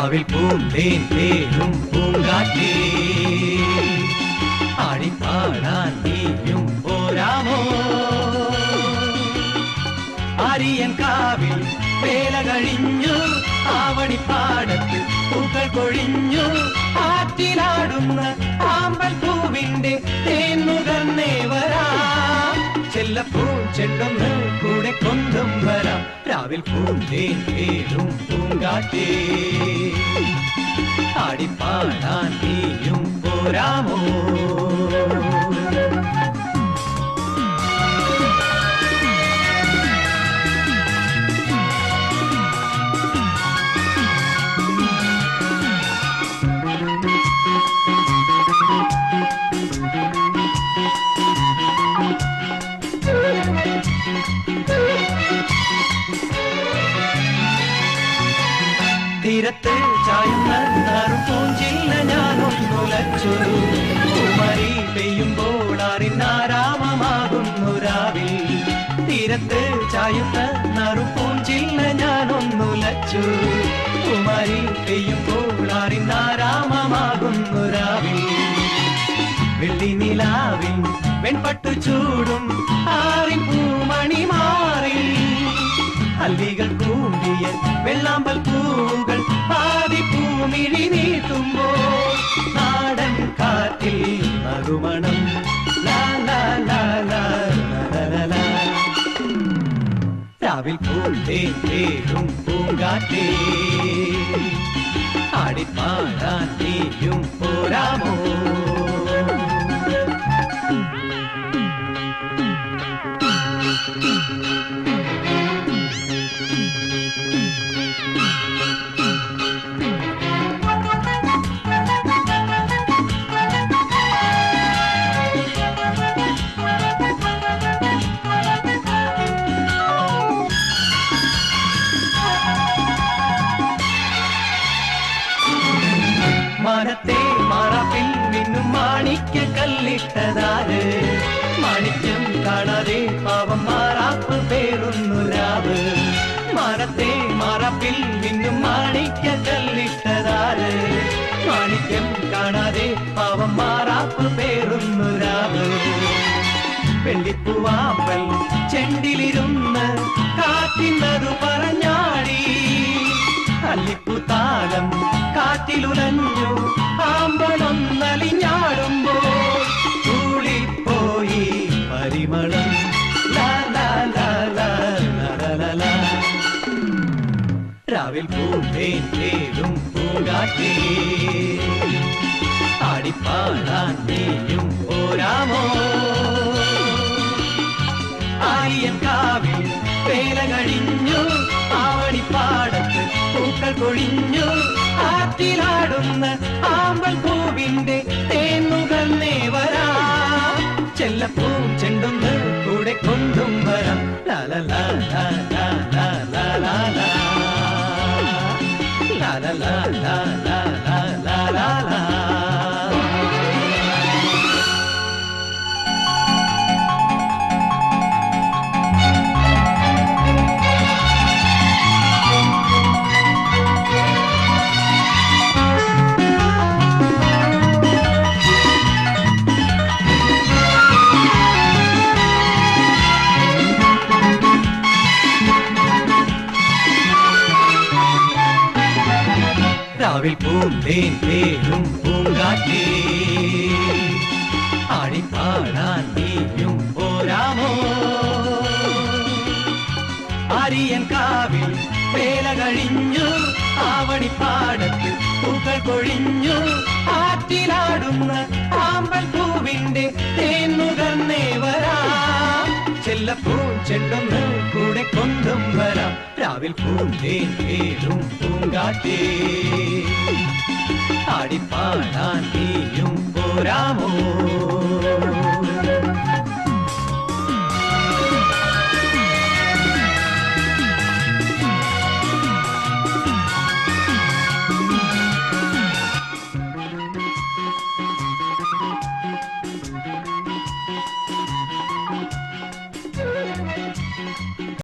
രാവിൽ പൂന്തേൻ തേനും പൂങ്കാറ്റേ ആടിപ്പാടാൻ നീയും പോരാമോ ആര്യൻ കാവിൽ വേല കഴിഞ്ഞു ആവണിപ്പാടത്ത് പൂക്കൾ കൊഴിഞ്ഞു ആറ്റിലാടുന്ന ആമ്പൽ പൂവിന്റെ തേൻ നുകർന്നേ വരാം ചെല്ലപ്പൂ ചെണ്ടൊന്ന് കൂടെ കൊണ്ടും വരാം രാവിൽ പൂന്തേൻ തേനും പൂങ്കാറ്റേ ആടിപ്പാടാൻ നീയും പോരാമോ തീരത്ത് ചായുന്ന നറുപൂഞ്ചില്ല ഞാനൊന്നുലച്ചു കുമരി പെയ്യുമ്പോൾ അറിനാരാമമാകുന്നു രാവിൽ തീരത്ത് ചായുന്ന നറുപൂഞ്ചില്ല ഞാനൊന്നുലച്ചു കുമരി പെയ്യുമ്പോൾ അറിനാരാമമാകുന്നു രാവിൽ വെള്ളി നിലാവിൽ വെൺപട്ടു ചൂടും ആറിൻ പൂമണി മാറി അല്ലികൾ കൂമ്പിയ വെള്ളാമ്പൽ പൂകൾ പാതി പൂമിഴി നീട്ടുമ്പോൾ നാടൻ കാറ്റിൽ നറുമണം രാവിൽ പൂന്തേൻ തേനും പൂങ്കാറ്റേ ആടിപ്പാടാൻ നീയും പോരാമോ മാനത്തെ മറപ്പിൽ മിന്നും മാണിക്യ കല്ലിട്ടതാര് മാണിക്യം കാണാതെ പാവം മാറാപ്പ് പേറുന്നു രാവ് മാനത്തെ മറപ്പിൽ മിന്നും മാണിക്യ കല്ലിട്ടതാര് മാണിക്യം കാണാതെ പാവം മാറാപ്പ് പേറുന്നു രാവ് വെള്ളിപ്പൂവാമ്പൽ ചെണ്ടിലിരുന്ന് കാറ്റിന്നതു പറഞ്ഞാടി അല്ലിപ്പൂത്താലം കാറ്റിലുലഞ്ഞു ആമ്പലൊന്നലിഞ്ഞാടുമ്പോൾ തൂളിപ്പോയി പരിമളം രാവിൽ പൂന്തേൻ തേനും പൂങ്കാറ്റേ ആടിപ്പാടാൻ നീയും പോരാമോ ആര്യൻ കാവിൽ വേല കഴിഞ്ഞു ആവണിപ്പാടത്ത് പൂക്കൾ കൊഴിഞ്ഞു ആറ്റിലാടുന്ന ആമ്പൽ പൂവിന്റെ തേൻ നുകർന്നേ വരാം ചെല്ലപ്പൂ ചെണ്ടൊന്ന് കൂടെ കൊണ്ടും വരാം ലാലാ രാവിൽ പൂന്തേൻ തേനും പൂങ്കാറ്റേ ആടിപ്പാടാൻ നീയും പോരാമോ ആര്യൻ കാവിൽ വേല കഴിഞ്ഞു ആവണിപ്പാടത്ത് പൂക്കൾ കൊഴിഞ്ഞു ആറ്റിലാടുന്ന ആമ്പൽ പൂവിന്റെ തേൻ നുകർന്നേ വരാം ചെല്ലപ്പൂ ചെണ്ടൊന്ന് കൂടെ കൊണ്ടും വരാം രാവിൽ പൂന്തേൻ തേനും പൂങ്കാറ്റേ ആടിപ്പാടാൻ നീയും പോരാമോ